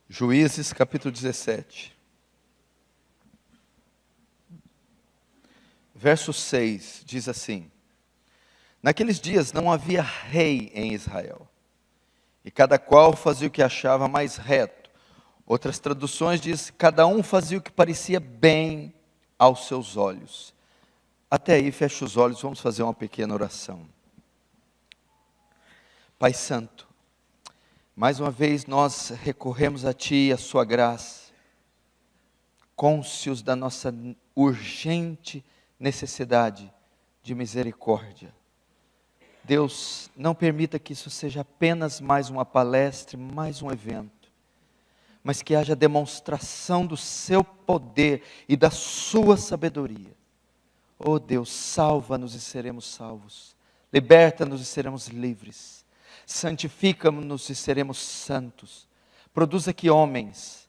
Juízes capítulo 17. Verso 6 diz assim: Naqueles dias não havia rei em Israel, e cada qual fazia o que achava mais reto. Outras traduções dizem: cada um fazia o que parecia bem aos seus olhos. Até aí, fecha os olhos, vamos fazer uma pequena oração. Pai Santo, mais uma vez nós recorremos a Ti e a Sua graça, cônscios da nossa urgente necessidade de misericórdia. Deus, não permita que isso seja apenas mais uma palestra, mais um evento, mas que haja demonstração do Seu poder e da Sua sabedoria. Oh Deus, salva-nos e seremos salvos, liberta-nos e seremos livres, santifica-nos e seremos santos. Produz aqui homens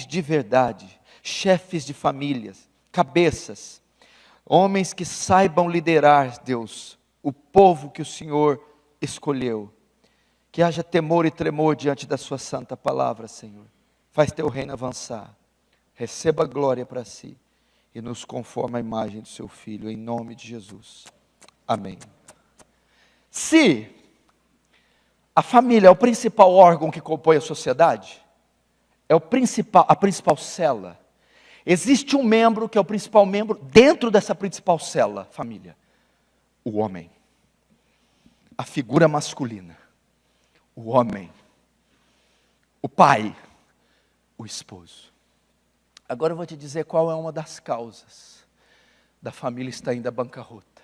de verdade, chefes de famílias, cabeças, homens que saibam liderar, Deus, o povo que o Senhor escolheu. Que haja temor e tremor diante da Sua santa palavra, Senhor. Faz Teu reino avançar. Receba a glória para si e nos conforma à imagem do Seu Filho, em nome de Jesus. Amém. Se a família é o principal órgão que compõe a sociedade, é a principal célula, existe um membro que é o principal membro dentro dessa principal célula, família: o homem, a figura masculina, o homem, o pai, o esposo. Agora eu vou te dizer qual é uma das causas da família estar indo à bancarrota: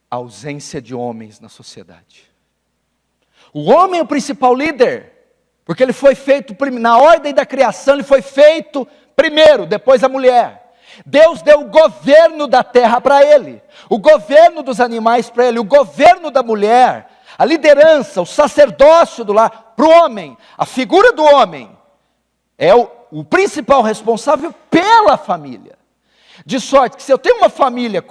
a ausência de homens na sociedade. O homem é o principal líder, porque ele foi feito, na ordem da criação, ele foi feito primeiro, depois a mulher. Deus deu o governo da terra para ele, o governo dos animais para ele, o governo da mulher, a liderança, o sacerdócio do lar para o homem. A figura do homem é o principal responsável pela família. De sorte que se eu tenho uma família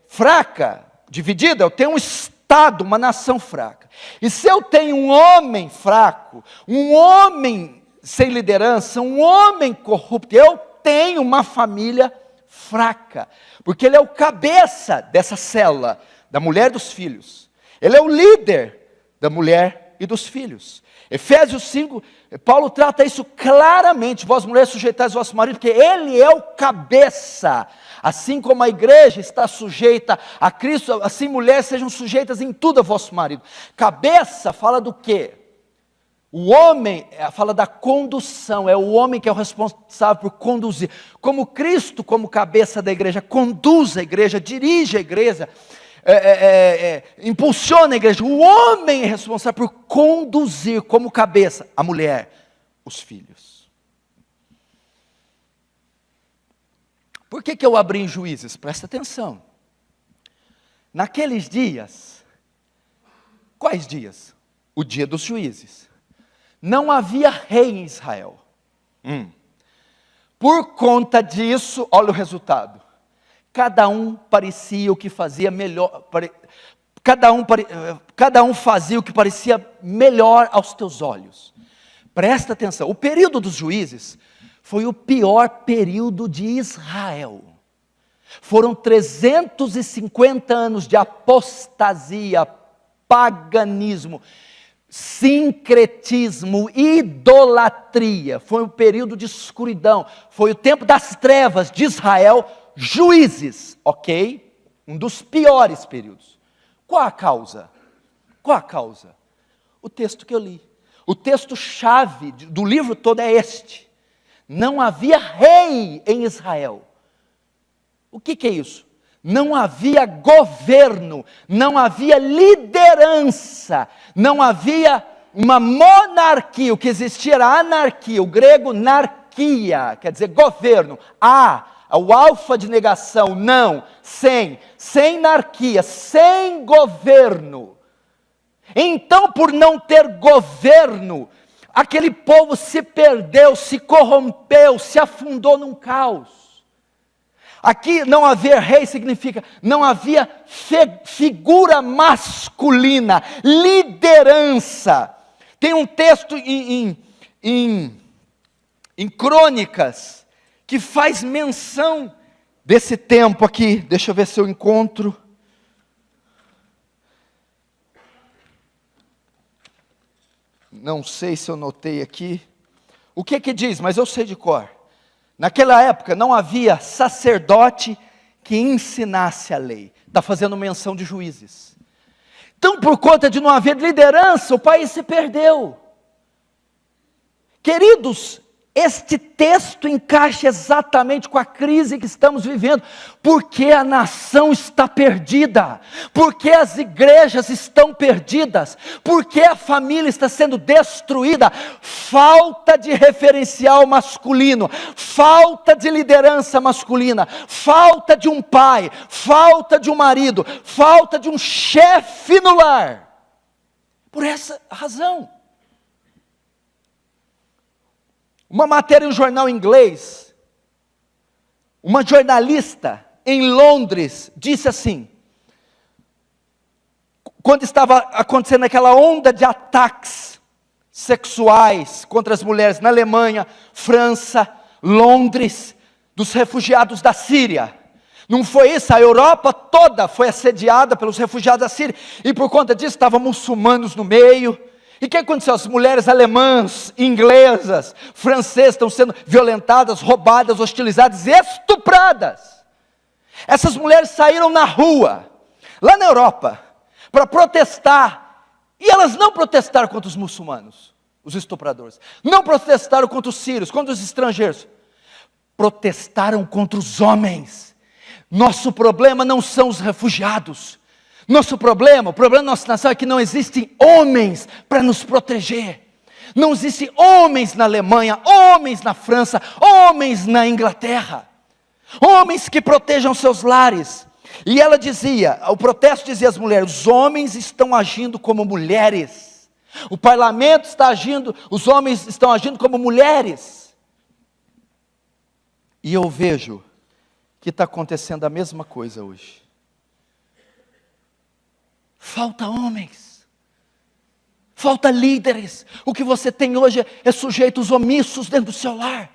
fraca, dividida, eu tenho um Estado, uma nação fraca. E se eu tenho um homem fraco, um homem sem liderança, um homem corrupto, eu tenho uma família fraca, porque ele é o cabeça dessa célula, da mulher e dos filhos. Ele é o líder da mulher e dos filhos. Efésios 5, Paulo trata isso claramente: vós mulheres sujeitais ao vosso marido, porque ele é o cabeça. Assim como a igreja está sujeita a Cristo, assim mulheres sejam sujeitas em tudo a vosso marido. Cabeça fala do quê? O homem fala da condução, é o homem que é o responsável por conduzir. Como Cristo, como cabeça da igreja, conduz a igreja, dirige a igreja, impulsiona a igreja. O homem é responsável por conduzir como cabeça a mulher, os filhos. Por que eu abri em Juízes? Presta atenção. Naqueles dias, quais dias? O dia dos juízes. Não havia rei em Israel. Por conta disso, olha o resultado. Cada um parecia o que fazia melhor. Cada um fazia o que parecia melhor aos teus olhos. Presta atenção. O período dos juízes foi o pior período de Israel. Foram 350 anos de apostasia, paganismo, sincretismo, idolatria. Foi um período de escuridão. Foi o tempo das trevas de Israel. Juízes, ok? Um dos piores períodos. Qual a causa? Qual a causa? O texto que eu li. O texto-chave do livro todo é este: não havia rei em Israel. O que é isso? Não havia governo, não havia liderança, não havia uma monarquia. O que existia era anarquia, o grego narquia, quer dizer governo. O alfa de negação, não, sem anarquia, sem governo. Então, por não ter governo, aquele povo se perdeu, se corrompeu, se afundou num caos. Aqui não haver rei significa não havia figura masculina, liderança. Tem um texto em em Crônicas, que faz menção desse tempo aqui. Deixa eu ver se eu encontro. Não sei se eu notei aqui. O que que diz? Mas eu sei de cor. Naquela época não havia sacerdote que ensinasse a lei. Está fazendo menção de Juízes. Então, por conta de não haver liderança, o país se perdeu. Queridos, este texto encaixa exatamente com a crise que estamos vivendo, porque a nação está perdida, porque as igrejas estão perdidas, porque a família está sendo destruída. Falta de referencial masculino, falta de liderança masculina, falta de um pai, falta de um marido, falta de um chefe no lar. Por essa razão. Uma matéria em um jornal inglês, uma jornalista em Londres disse assim, quando estava acontecendo aquela onda de ataques sexuais contra as mulheres na Alemanha, França, Londres, dos refugiados da Síria. Não foi isso? A Europa toda foi assediada pelos refugiados da Síria, e por conta disso estavam muçulmanos no meio. E o que aconteceu? As mulheres alemãs, inglesas, francesas estão sendo violentadas, roubadas, hostilizadas e estupradas. Essas mulheres saíram na rua, lá na Europa, para protestar. E elas não protestaram contra os muçulmanos, os estupradores. Não protestaram contra os sírios, contra os estrangeiros. Protestaram contra os homens. Nosso problema não são os refugiados. Nosso problema, o problema da nossa nação é que não existem homens para nos proteger. Não existem homens na Alemanha, homens na França, homens na Inglaterra. Homens que protejam seus lares. E ela dizia, o protesto dizia às mulheres, os homens estão agindo como mulheres. O parlamento está agindo, os homens estão agindo como mulheres. E eu vejo que está acontecendo a mesma coisa hoje. Falta homens, falta líderes. O que você tem hoje é sujeitos omissos dentro do seu lar.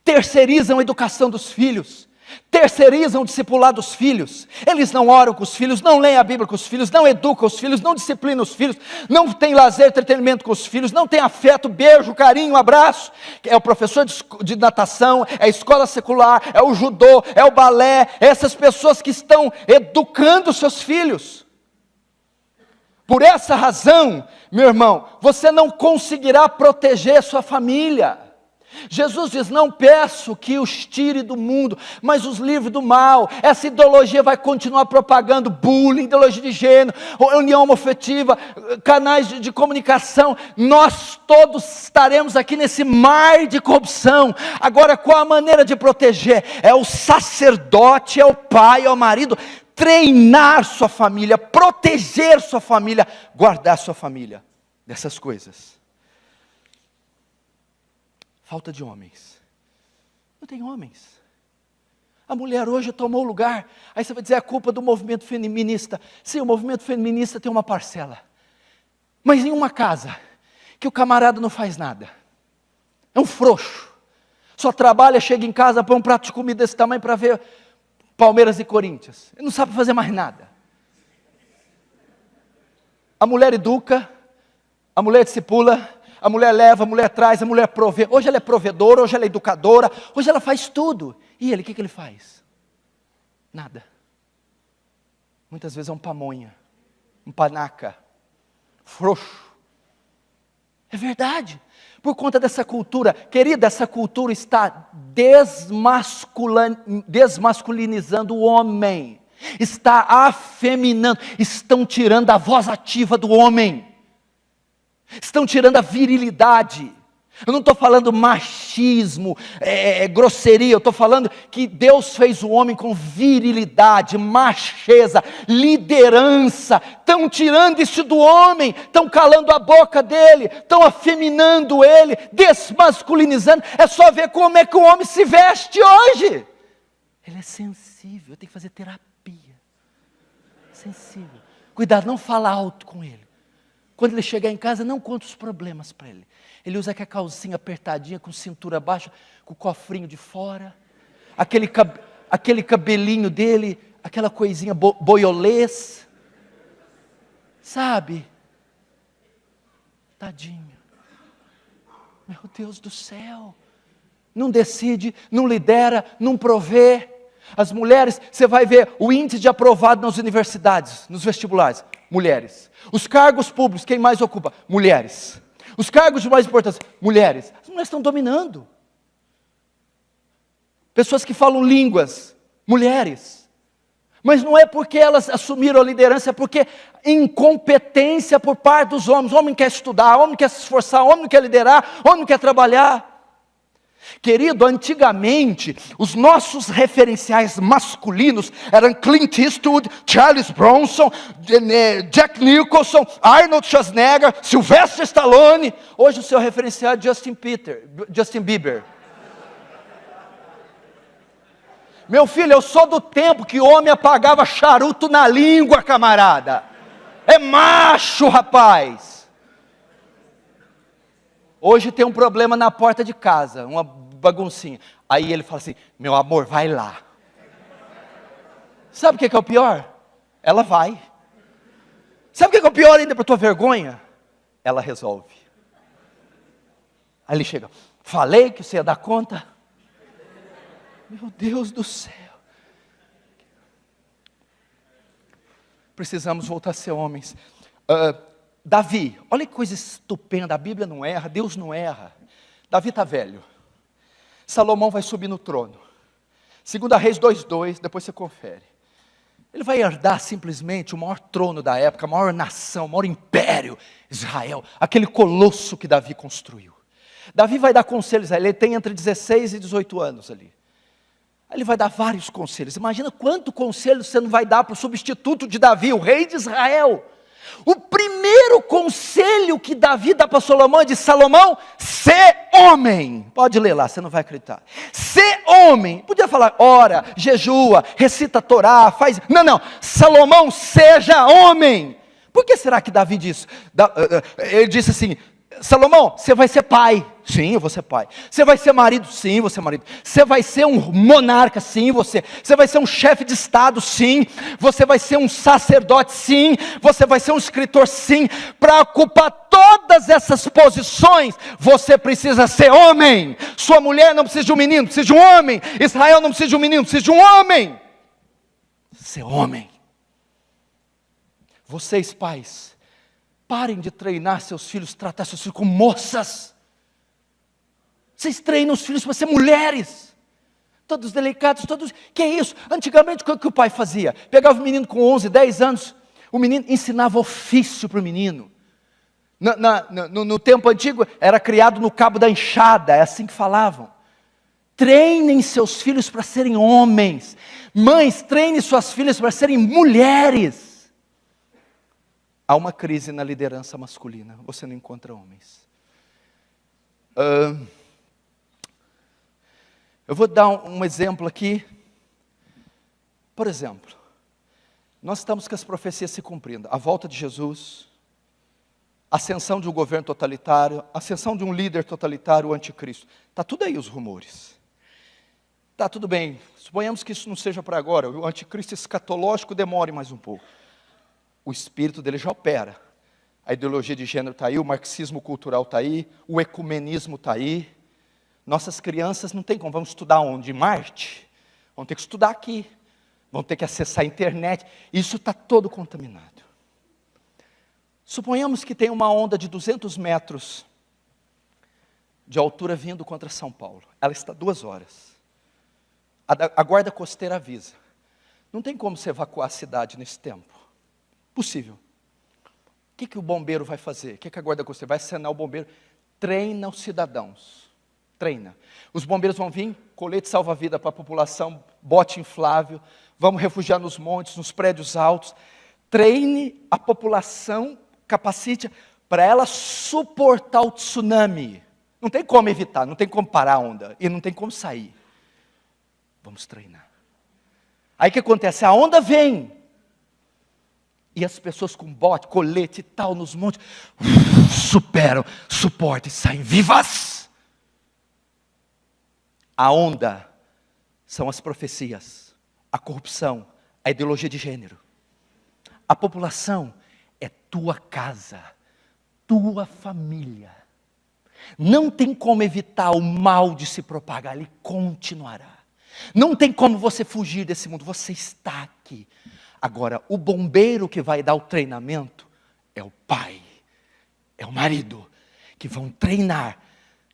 Terceirizam a educação dos filhos, terceirizam o discipulado dos filhos. Eles não oram com os filhos, não leem a Bíblia com os filhos, não educam os filhos, não disciplinam os filhos, não tem lazer, entretenimento com os filhos, não tem afeto, beijo, carinho, abraço. É o professor de natação, é a escola secular, é o judô, é o balé, é essas pessoas que estão educando os seus filhos. Por essa razão, meu irmão, você não conseguirá proteger sua família. Jesus diz, não peço que os tire do mundo, mas os livre do mal. Essa ideologia vai continuar propagando bullying, ideologia de gênero, união homoafetiva, canais de comunicação. Nós todos estaremos aqui nesse mar de corrupção. Agora, qual a maneira de proteger? É o sacerdote, é o pai, é o marido. Treinar sua família, proteger sua família, guardar sua família dessas coisas. Falta de homens. Não tem homens. A mulher hoje tomou o lugar. Aí você vai dizer, é culpa do movimento feminista. Sim, o movimento feminista tem uma parcela. Mas em uma casa, que o camarada não faz nada. É um frouxo. Só trabalha, chega em casa, põe um prato de comida desse tamanho para ver Palmeiras e Corinthians. Ele não sabe fazer mais nada. A mulher educa, a mulher discipula, a mulher leva, a mulher traz, a mulher provê. Hoje ela é provedora, hoje ela é educadora, hoje ela faz tudo. E ele, o que ele faz? Nada. Muitas vezes é um pamonha, um panaca, frouxo. É verdade. Por conta dessa cultura, querida, essa cultura está desmasculinizando o homem, está afeminando, estão tirando a voz ativa do homem, estão tirando a virilidade. Eu não estou falando machismo, grosseria, eu estou falando que Deus fez o homem com virilidade, macheza, liderança. Estão tirando isso do homem, estão calando a boca dele, estão afeminando ele, desmasculinizando. É só ver como é que o homem se veste hoje. Ele é sensível, tem que fazer terapia. Sensível. Cuidado, não fala alto com ele. Quando ele chegar em casa, não conta os problemas para ele. Ele usa aquela calcinha apertadinha, com cintura baixa, com o cofrinho de fora, aquele cabelinho dele, aquela coisinha boiolês, sabe? Tadinho. Meu Deus do céu. Não decide, não lidera, não provê. As mulheres, você vai ver o índice de aprovado nas universidades, nos vestibulares, mulheres. Os cargos públicos, quem mais ocupa? Mulheres. Os cargos de mais importância, mulheres. As mulheres estão dominando. Pessoas que falam línguas, mulheres. Mas não é porque elas assumiram a liderança, é porque incompetência por parte dos homens. O homem quer estudar, o homem quer se esforçar, o homem não quer liderar, o homem não quer trabalhar. Querido, antigamente, os nossos referenciais masculinos eram Clint Eastwood, Charles Bronson, Jack Nicholson, Arnold Schwarzenegger, Sylvester Stallone. Hoje o seu referencial é Justin Bieber. Meu filho, eu sou do tempo que homem apagava charuto na língua, camarada. É macho, rapaz. Hoje tem um problema na porta de casa, uma baguncinha. Aí ele fala assim, meu amor, vai lá. Sabe o que é o pior? Ela vai. Sabe o que é o pior ainda para tua vergonha? Ela resolve. Aí ele chega, falei que você ia dar conta. Meu Deus do céu. Precisamos voltar a ser homens. Davi, olha que coisa estupenda, a Bíblia não erra, Deus não erra. Davi está velho. Salomão vai subir no trono. 2 Reis 2:2, depois você confere. Ele vai herdar simplesmente o maior trono da época, a maior nação, o maior império, Israel, aquele colosso que Davi construiu. Davi vai dar conselhos a ele, tem entre 16 e 18 anos ali. Ele vai dar vários conselhos. Imagina quanto conselho você não vai dar para o substituto de Davi, o rei de Israel. O primeiro conselho que Davi dá para Salomão é de Salomão, ser homem. Pode ler lá, você não vai acreditar. Ser homem. Podia falar, ora, jejua, recita a Torá, faz... Não. Salomão, seja homem. Por que será que Davi disse? Ele disse assim, Salomão, você vai ser pai. Sim, eu vou ser pai. Você vai ser marido? Sim, eu vou ser marido. Você vai ser um monarca? Sim, você. Você vai ser um chefe de estado? Sim. Você vai ser um sacerdote? Sim. Você vai ser um escritor? Sim. Para ocupar todas essas posições, você precisa ser homem. Sua mulher não precisa de um menino, precisa de um homem. Israel não precisa de um menino, precisa de um homem. Ser homem. Vocês, pais, parem de treinar seus filhos, tratar seus filhos como moças. Vocês treinam os filhos para ser mulheres. Todos delicados, todos... Que é isso? Antigamente, o que o pai fazia? Pegava o menino com 11, 10 anos, o menino ensinava ofício para o menino. No tempo antigo, era criado no cabo da enxada, é assim que falavam. Treinem seus filhos para serem homens. Mães, treinem suas filhas para serem mulheres. Há uma crise na liderança masculina, você não encontra homens. Eu vou dar um exemplo aqui. Por exemplo, nós estamos com as profecias se cumprindo. A volta de Jesus, a ascensão de um governo totalitário, a ascensão de um líder totalitário, o anticristo. Está tudo aí os rumores. Está tudo bem. Suponhamos que isso não seja para agora. O anticristo escatológico demore mais um pouco. O espírito dele já opera. A ideologia de gênero está aí, o marxismo cultural está aí, o ecumenismo está aí. Nossas crianças não tem como, vamos estudar onde? Em Marte? Vão ter que estudar aqui, vão ter que acessar a internet, isso está todo contaminado. Suponhamos que tem uma onda de 200 metros de altura vindo contra São Paulo, ela está 2 horas, a guarda costeira avisa, não tem como se evacuar a cidade nesse tempo, possível. O que o bombeiro vai fazer? O que a guarda costeira vai acenar o bombeiro? Treina os cidadãos. Treina. Os bombeiros vão vir, colete salva-vida para a população, bote inflável, vamos refugiar nos montes, nos prédios altos. Treine a população, capacite para ela suportar o tsunami. Não tem como evitar, não tem como parar a onda e não tem como sair. Vamos treinar. Aí o que acontece? A onda vem. E as pessoas com bote, colete e tal, nos montes, superam, suportam e saem vivas. A onda são as profecias, a corrupção, a ideologia de gênero. A população é tua casa, tua família. Não tem como evitar o mal de se propagar, ele continuará. Não tem como você fugir desse mundo, você está aqui. Agora, o bombeiro que vai dar o treinamento é o pai, é o marido, que vão treinar,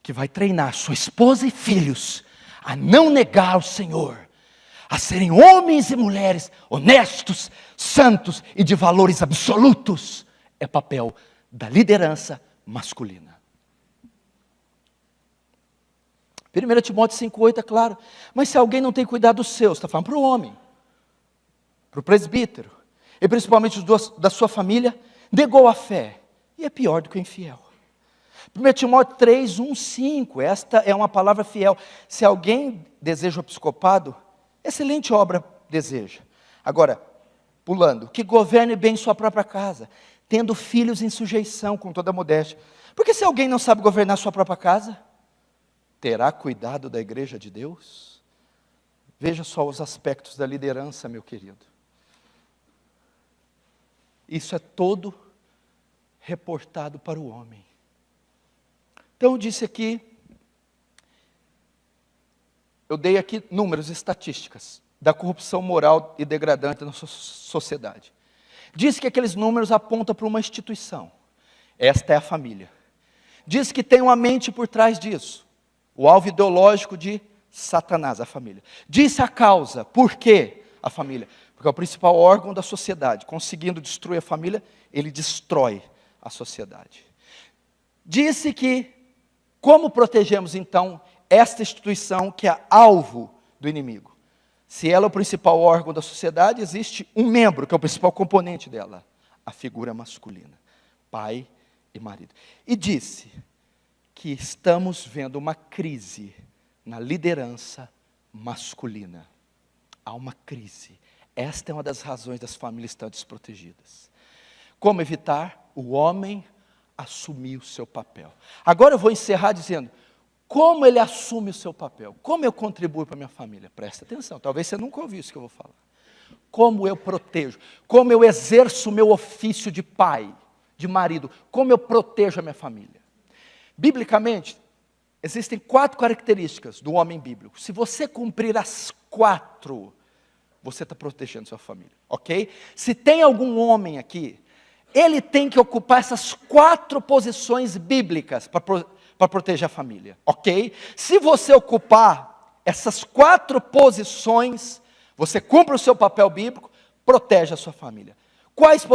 que vai treinar sua esposa e filhos a não negar o Senhor, a serem homens e mulheres honestos, santos e de valores absolutos. É papel da liderança masculina. 1 Timóteo 5,8 é claro. Mas se alguém não tem cuidado dos seus, está falando para o homem, para o presbítero, e principalmente os da sua família, negou a fé, e é pior do que o infiel. 1 Timóteo 3, 1, 5, esta é uma palavra fiel. Se alguém deseja o episcopado, excelente obra deseja. Agora, pulando, que governe bem sua própria casa, tendo filhos em sujeição com toda a modéstia. Porque se alguém não sabe governar sua própria casa, terá cuidado da igreja de Deus? Veja só os aspectos da liderança, meu querido. Isso é todo reportado para o homem. Então eu disse aqui, eu dei aqui números, estatísticas da corrupção moral e degradante na sociedade. Diz que aqueles números apontam para uma instituição. Esta é a família. Diz que tem uma mente por trás disso. O alvo ideológico de Satanás, a família. Disse a causa, por quê a família? Porque é o principal órgão da sociedade. Conseguindo destruir a família, ele destrói a sociedade. Disse que, como protegemos então esta instituição que é alvo do inimigo? Se ela é o principal órgão da sociedade, existe um membro que é o principal componente dela, a figura masculina, pai e marido. E disse que estamos vendo uma crise na liderança masculina. Há uma crise. Esta é uma das razões das famílias estarem desprotegidas. Como evitar? O homem assumir o seu papel. Agora eu vou encerrar dizendo, como ele assume o seu papel? Como eu contribuo para a minha família? Presta atenção, talvez você nunca ouviu isso que eu vou falar. Como eu protejo? Como eu exerço o meu ofício de pai, de marido? Como eu protejo a minha família? Biblicamente, existem 4 características do homem bíblico. Se você cumprir as 4, você está protegendo sua família, ok? Se tem algum homem aqui, ele tem que ocupar essas 4 posições bíblicas para proteger a família, ok? Se você ocupar essas 4 posições, você cumpre o seu papel bíblico, protege a sua família. Quais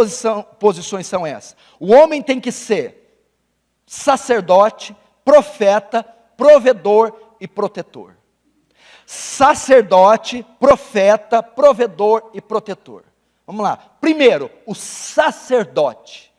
posições são essas? O homem tem que ser sacerdote, profeta, provedor e protetor. Sacerdote, profeta, provedor e protetor. Vamos lá. Primeiro, o sacerdote.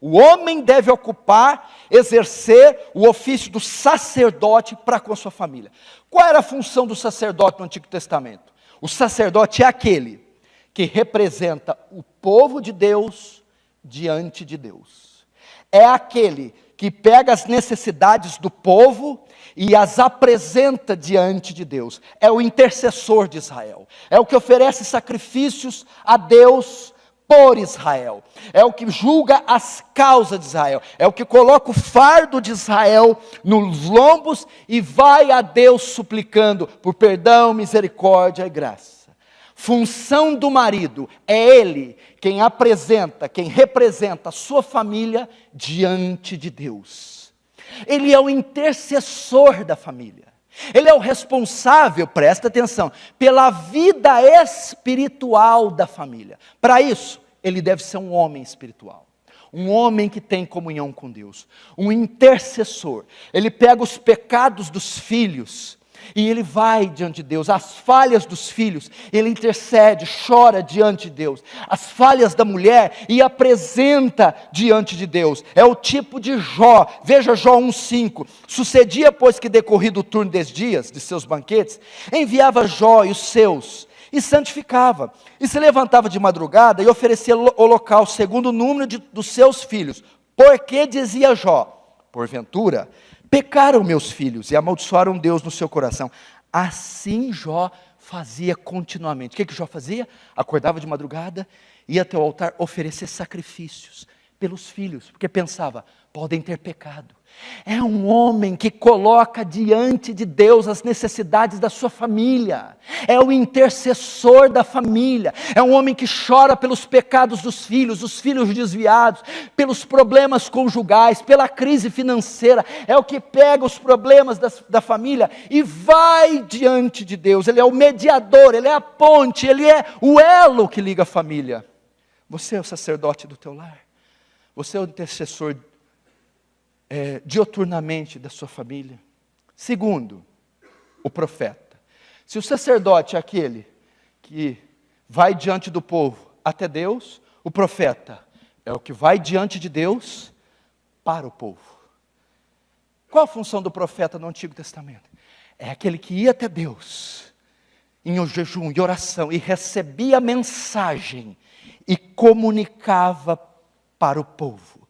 O homem deve ocupar, exercer o ofício do sacerdote para com a sua família. Qual era a função do sacerdote no Antigo Testamento? O sacerdote é aquele que representa o povo de Deus diante de Deus. É aquele que pega as necessidades do povo e as apresenta diante de Deus. É o intercessor de Israel. É o que oferece sacrifícios a Deus por Israel. É o que julga as causas de Israel. É o que coloca o fardo de Israel nos lombos e vai a Deus suplicando por perdão, misericórdia e graça. Função do marido é ele quem apresenta, quem representa a sua família diante de Deus. Ele é o intercessor da família. Ele é o responsável, presta atenção, pela vida espiritual da família. Para isso, ele deve ser um homem espiritual. Um homem que tem comunhão com Deus. Um intercessor. Ele pega os pecados dos filhos e ele vai diante de Deus, as falhas dos filhos, ele intercede, chora diante de Deus, as falhas da mulher e apresenta diante de Deus. É o tipo de Jó, veja Jó 1,5, sucedia pois que decorrido o turno 10 dias de seus banquetes, enviava Jó e os seus, e santificava, e se levantava de madrugada e oferecia holocausto segundo o número dos seus filhos, porque dizia Jó, porventura, pecaram meus filhos e amaldiçoaram Deus no seu coração. Assim Jó fazia continuamente. O que Jó fazia? Acordava de madrugada, ia até o altar oferecer sacrifícios pelos filhos, porque pensava, podem ter pecado. É um homem que coloca diante de Deus as necessidades da sua família, é o intercessor da família, é um homem que chora pelos pecados dos filhos, os filhos desviados, pelos problemas conjugais, pela crise financeira, é o que pega os problemas da família e vai diante de Deus. Ele é o mediador, ele é a ponte, ele é o elo que liga a família. Você é o sacerdote do teu lar, você é o intercessor dioturnamente da sua família. Segundo, o profeta. Se o sacerdote é aquele que vai diante do povo até Deus, o profeta é o que vai diante de Deus para o povo. Qual a função do profeta no Antigo Testamento? É aquele que ia até Deus em jejum e oração e recebia a mensagem e comunicava para o povo.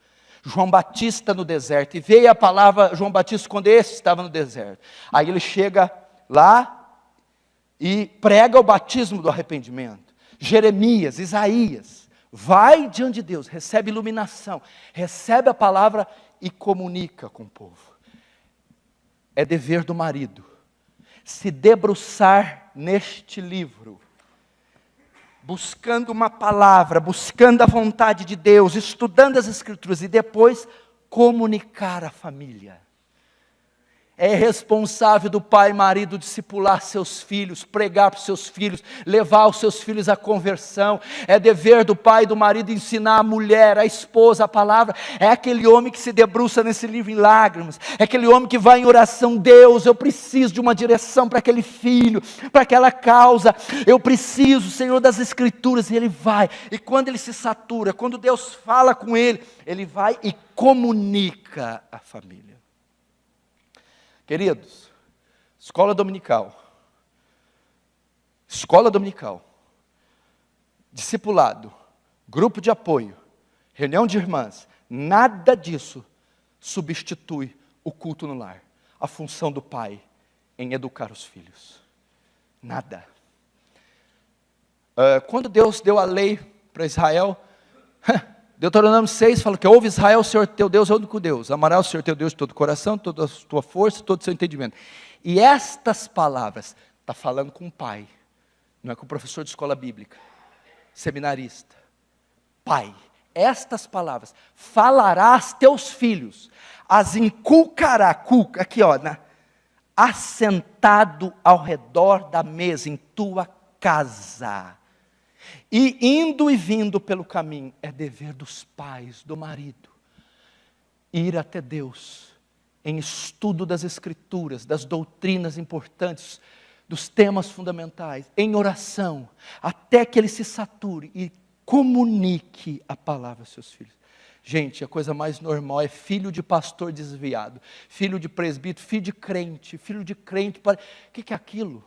João Batista no deserto, e veio a palavra João Batista quando esse estava no deserto. Aí ele chega lá e prega o batismo do arrependimento. Jeremias, Isaías, vai diante de Deus, recebe iluminação, recebe a palavra e comunica com o povo. É dever do marido se debruçar neste livro, buscando uma palavra, buscando a vontade de Deus, estudando as Escrituras e depois comunicar à família. É responsável do pai e marido discipular seus filhos, pregar para os seus filhos, levar os seus filhos à conversão. É dever do pai e do marido ensinar a mulher, a esposa, a palavra. É aquele homem que se debruça nesse livro em lágrimas. É aquele homem que vai em oração. Deus, eu preciso de uma direção para aquele filho, para aquela causa. Eu preciso, Senhor, das Escrituras. E ele vai. E quando ele se satura, quando Deus fala com ele, ele vai e comunica à família. Queridos, escola dominical, discipulado, grupo de apoio, reunião de irmãs, nada disso substitui o culto no lar, a função do pai em educar os filhos. Nada. Quando Deus deu a lei para Israel, Deuteronômio 6 fala que ouve Israel, o Senhor teu Deus é o único Deus. Amarás o Senhor teu Deus de todo o coração, toda a tua força, todo o seu entendimento. E estas palavras, está falando com o pai, não é com o professor de escola bíblica, seminarista. Pai, estas palavras falarás teus filhos, as inculcará, aqui ó, assentado ao redor da mesa em tua casa. E indo e vindo pelo caminho, é dever dos pais, do marido, ir até Deus, em estudo das Escrituras, das doutrinas importantes, dos temas fundamentais, em oração, até que ele se sature e comunique a palavra aos seus filhos. Gente, a coisa mais normal é filho de pastor desviado, filho de presbítero, filho de crente. O que é aquilo?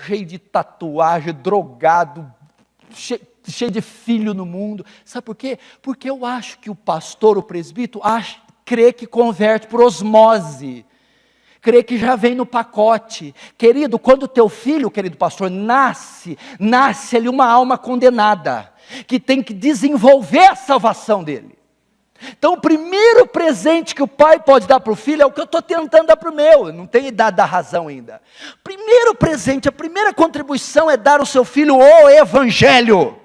Cheio de tatuagem, drogado, cheio de filho no mundo. Sabe por quê? Porque eu acho que o pastor, o presbítero, crê que converte por osmose, crê que já vem no pacote. Querido, quando o teu filho, querido pastor, nasce ali uma alma condenada, que tem que desenvolver a salvação dele. Então o primeiro presente que o pai pode dar para o filho é o que eu estou tentando dar para o meu, eu não tenho idade da razão ainda. Primeiro presente, a primeira contribuição é dar ao seu filho o Evangelho.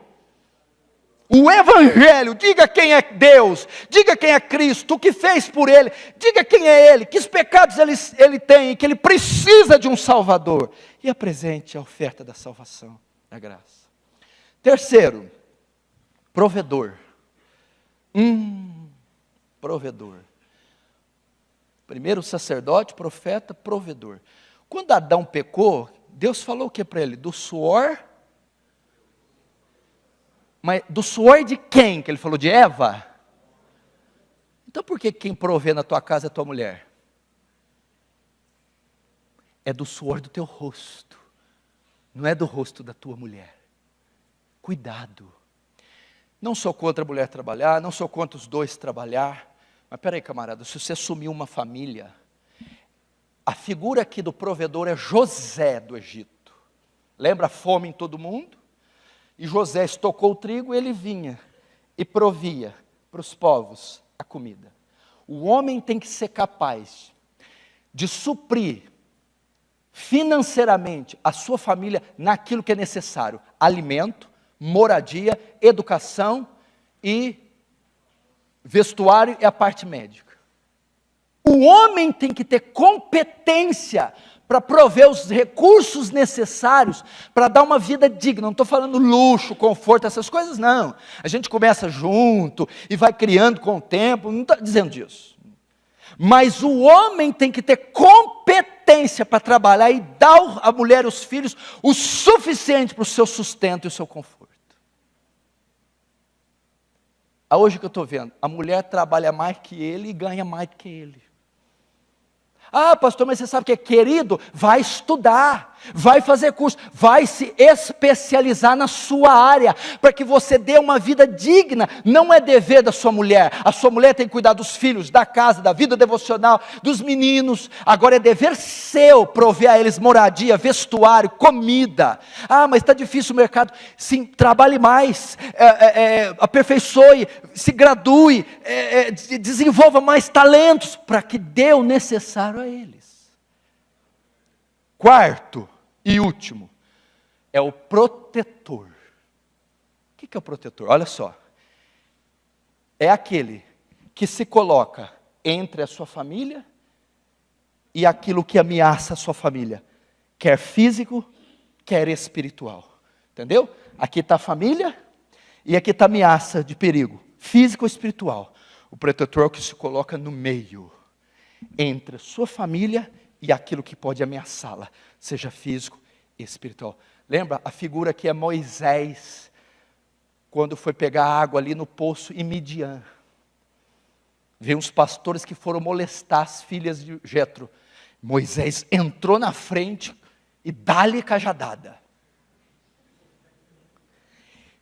O Evangelho, diga quem é Deus, diga quem é Cristo, o que fez por Ele, diga quem é Ele, que os pecados ele tem, que Ele precisa de um Salvador. E apresente a oferta da salvação, da graça. Terceiro, provedor. Provedor. Primeiro sacerdote, profeta, provedor. Quando Adão pecou, Deus falou o que para ele? Do suor. Mas do suor de quem? Que ele falou de Eva? Então por que quem provê na tua casa é tua mulher? É do suor do teu rosto. não é do rosto da tua mulher. Cuidado. Não sou contra a mulher trabalhar, não sou contra os dois trabalhar, mas peraí, camarada, se você assumir uma família, a figura aqui do provedor é José do Egito. Lembra a fome em todo mundo? E José estocou o trigo, ele vinha e provia para os povos a comida. O homem tem que ser capaz de suprir financeiramente a sua família naquilo que é necessário: alimento, moradia, educação e vestuário e a parte médica. O homem tem que ter competência para prover os recursos necessários para dar uma vida digna. Não estou falando luxo, conforto, essas coisas não. A gente começa junto e vai criando com o tempo, não estou dizendo disso. Mas o homem tem que ter competência para trabalhar e dar à mulher e aos filhos o suficiente para o seu sustento e o seu conforto. Hoje que eu estou vendo, a mulher trabalha mais que ele e ganha mais que ele. Ah, pastor, mas você sabe o que é querido? Vai estudar, vai fazer curso, vai se especializar na sua área, para que você dê uma vida digna. Não é dever da sua mulher. A sua mulher tem que cuidar dos filhos, da casa, da vida devocional, dos meninos. Agora é dever seu prover a eles moradia, vestuário, comida. Ah, mas está difícil o mercado. Sim, trabalhe mais, aperfeiçoe, se gradue, desenvolva mais talentos, para que dê o necessário a eles. Quarto e último, é o protetor. O que é o protetor? Olha só, é aquele que se coloca entre a sua família e aquilo que ameaça a sua família, quer físico, quer espiritual. Entendeu? Aqui está a família e aqui está a ameaça de perigo, físico ou espiritual. O protetor é o que se coloca no meio, entre a sua família e aquilo que pode ameaçá-la, seja físico e espiritual. Lembra? A figura aqui é Moisés, quando foi pegar água ali no poço em Midian. Veio uns pastores que foram molestar as filhas de Jetro. Moisés entrou na frente e dá-lhe cajadada.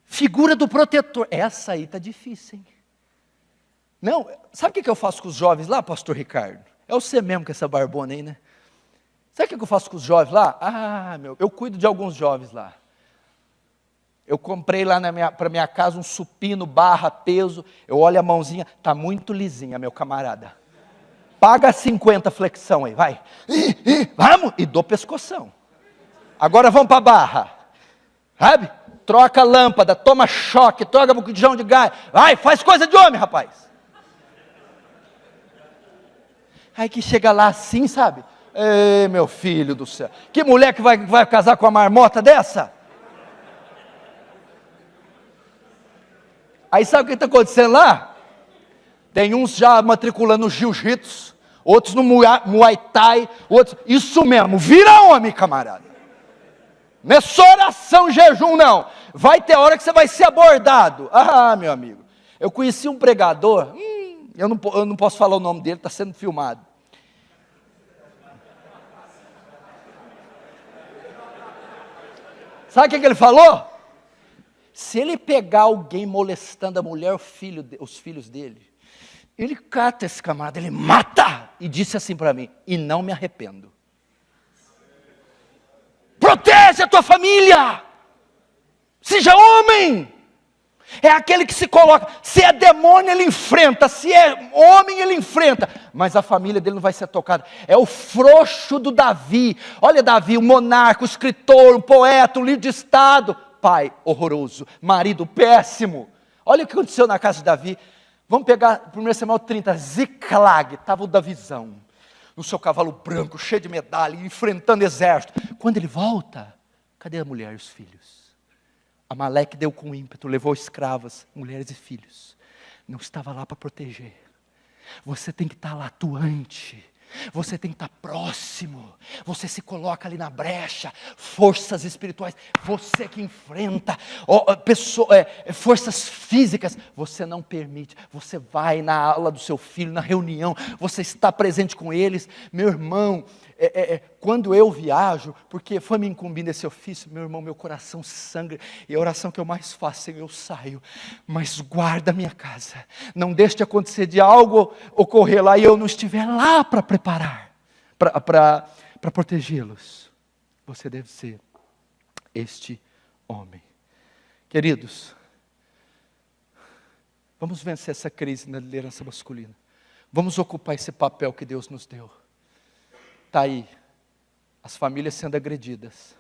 Figura do protetor. Essa aí está difícil, hein? Não, sabe o que eu faço com os jovens lá, pastor Ricardo? É você mesmo com essa barbona aí, né? Sabe o que eu faço com os jovens lá? Eu cuido de alguns jovens lá. Eu comprei lá para minha casa um supino, barra, peso. Eu olho a mãozinha, está muito lisinha, meu camarada. Paga 50 flexão aí, vai. Vamos! E dou pescoção. Agora vamos para a barra. Sabe? Troca a lâmpada, toma choque, troca botijão de gás. Vai, faz coisa de homem, rapaz. Aí que chega lá assim, sabe? Ei, meu filho do céu. Que mulher que vai casar com uma marmota dessa? Aí sabe o que está acontecendo lá? Tem uns já matriculando no jiu-jitsu, outros no muay thai, outros... Isso mesmo, vira homem, camarada. Não é só oração e jejum, não. Vai ter hora que você vai ser abordado. Ah, meu amigo. Eu conheci um pregador, eu não posso falar o nome dele, está sendo filmado. Sabe o que ele falou? Se ele pegar alguém molestando a mulher, os filhos dele, ele cata esse camarada, ele mata. E disse assim para mim, e não me arrependo. Protege a tua família. Seja homem. É aquele que se coloca, se é demônio ele enfrenta, se é homem ele enfrenta, mas a família dele não vai ser tocada. É o frouxo do Davi. Olha Davi, o monarca, o escritor, o poeta, o líder de estado, pai horroroso, marido péssimo. Olha o que aconteceu na casa de Davi. Vamos pegar 1 Samuel 30, Ziclag, estava o Davizão, no seu cavalo branco, cheio de medalha, enfrentando exército. Quando ele volta, cadê a mulher e os filhos? Amaleque deu com ímpeto, levou escravas, mulheres e filhos. Não estava lá para proteger. Você tem que estar lá atuante. Você tem que estar próximo. Você se coloca ali na brecha. Forças espirituais. Você que enfrenta forças físicas. Você não permite. Você vai na aula do seu filho, na reunião. Você está presente com eles. Meu irmão, quando eu viajo, porque foi me incumbindo esse ofício, meu irmão, meu coração sangra, e a oração que eu mais faço, Senhor, eu saio, mas guarda a minha casa, não deixe de acontecer de algo ocorrer lá, e eu não estiver lá para preparar, para protegê-los. Você deve ser este homem. Queridos, vamos vencer essa crise na liderança masculina. Vamos ocupar esse papel que Deus nos deu. Está aí, as famílias sendo agredidas,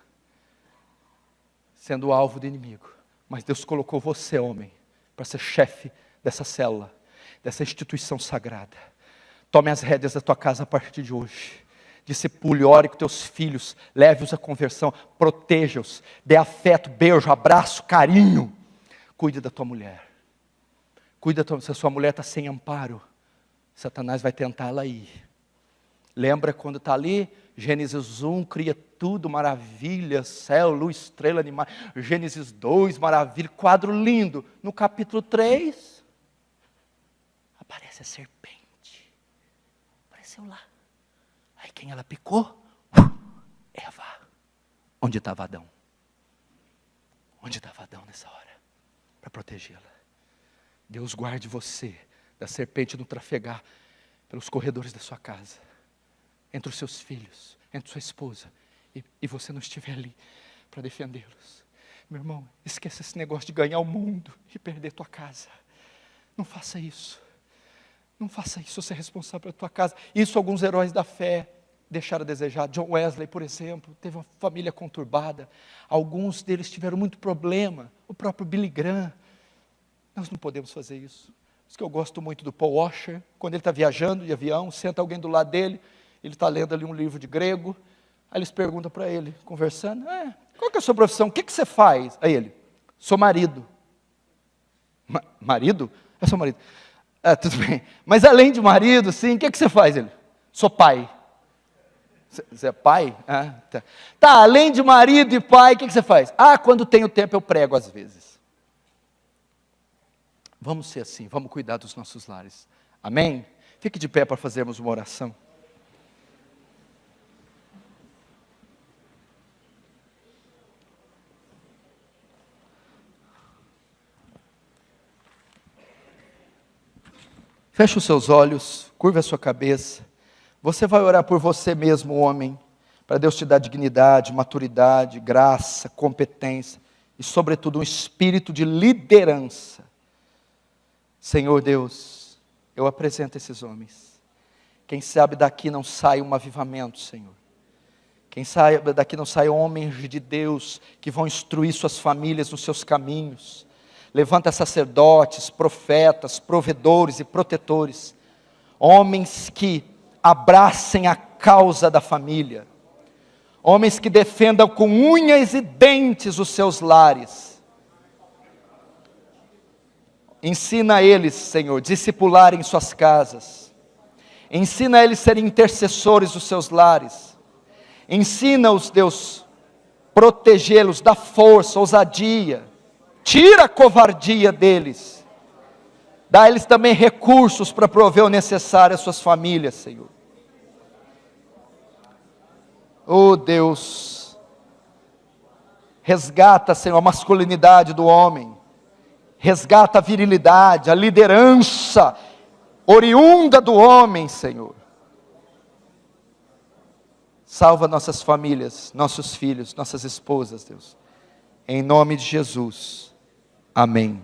sendo alvo do inimigo. Mas Deus colocou você, homem, para ser chefe dessa célula, dessa instituição sagrada. Tome as rédeas da tua casa a partir de hoje. Discipule, ore com teus filhos, leve-os à conversão, proteja-os, dê afeto, beijo, abraço, carinho. Cuide da tua mulher. Cuida, se a sua mulher está sem amparo, Satanás vai tentá-la aí. Lembra quando está ali? Gênesis 1 cria tudo, maravilha, céu, luz, estrela, animais. Gênesis 2, maravilha, quadro lindo. No capítulo 3, aparece a serpente. Apareceu lá. Aí quem ela picou? Eva. Onde estava Adão? Onde estava Adão nessa hora? Para protegê-la. Deus guarde você da serpente não trafegar pelos corredores da sua casa, entre os seus filhos, entre sua esposa, e você não estiver ali para defendê-los. Meu irmão, esqueça esse negócio de ganhar o mundo e perder tua casa. Não faça isso. Não faça isso, você é responsável pela tua casa. Isso alguns heróis da fé deixaram a desejar. John Wesley, por exemplo, teve uma família conturbada. Alguns deles tiveram muito problema. O próprio Billy Graham. Nós não podemos fazer isso. Por isso que eu gosto muito do Paul Washer. Quando ele está viajando de avião, senta alguém do lado dele, ele está lendo ali um livro de grego, aí eles perguntam para ele, conversando, qual que é a sua profissão? O que você faz? Aí ele, sou marido. Marido? Eu sou marido. Tudo bem. Mas além de marido, sim, o que você faz? Ele, sou pai. Você é pai? Tá, além de marido e pai, o que você faz? Quando tenho tempo eu prego às vezes. Vamos ser assim, vamos cuidar dos nossos lares. Amém? Fique de pé para fazermos uma oração. Feche os seus olhos, curva a sua cabeça. Você vai orar por você mesmo, homem, para Deus te dar dignidade, maturidade, graça, competência e, sobretudo, um espírito de liderança. Senhor Deus, eu apresento esses homens. Quem sabe daqui não sai um avivamento, Senhor. Quem sabe daqui não sai homens de Deus que vão instruir suas famílias nos seus caminhos. Levanta sacerdotes, profetas, provedores e protetores. Homens que abracem a causa da família. Homens que defendam com unhas e dentes os seus lares. Ensina eles, Senhor, discipularem suas casas. Ensina eles a serem intercessores dos seus lares. Ensina-os, Deus, protegê-los, dá força, ousadia. Tira a covardia deles. Dá a eles também recursos para prover o necessário às suas famílias, Senhor. Oh Deus, resgata, Senhor, a masculinidade do homem. Resgata a virilidade, a liderança oriunda do homem, Senhor. Salva nossas famílias, nossos filhos, nossas esposas, Deus. Em nome de Jesus. Amém.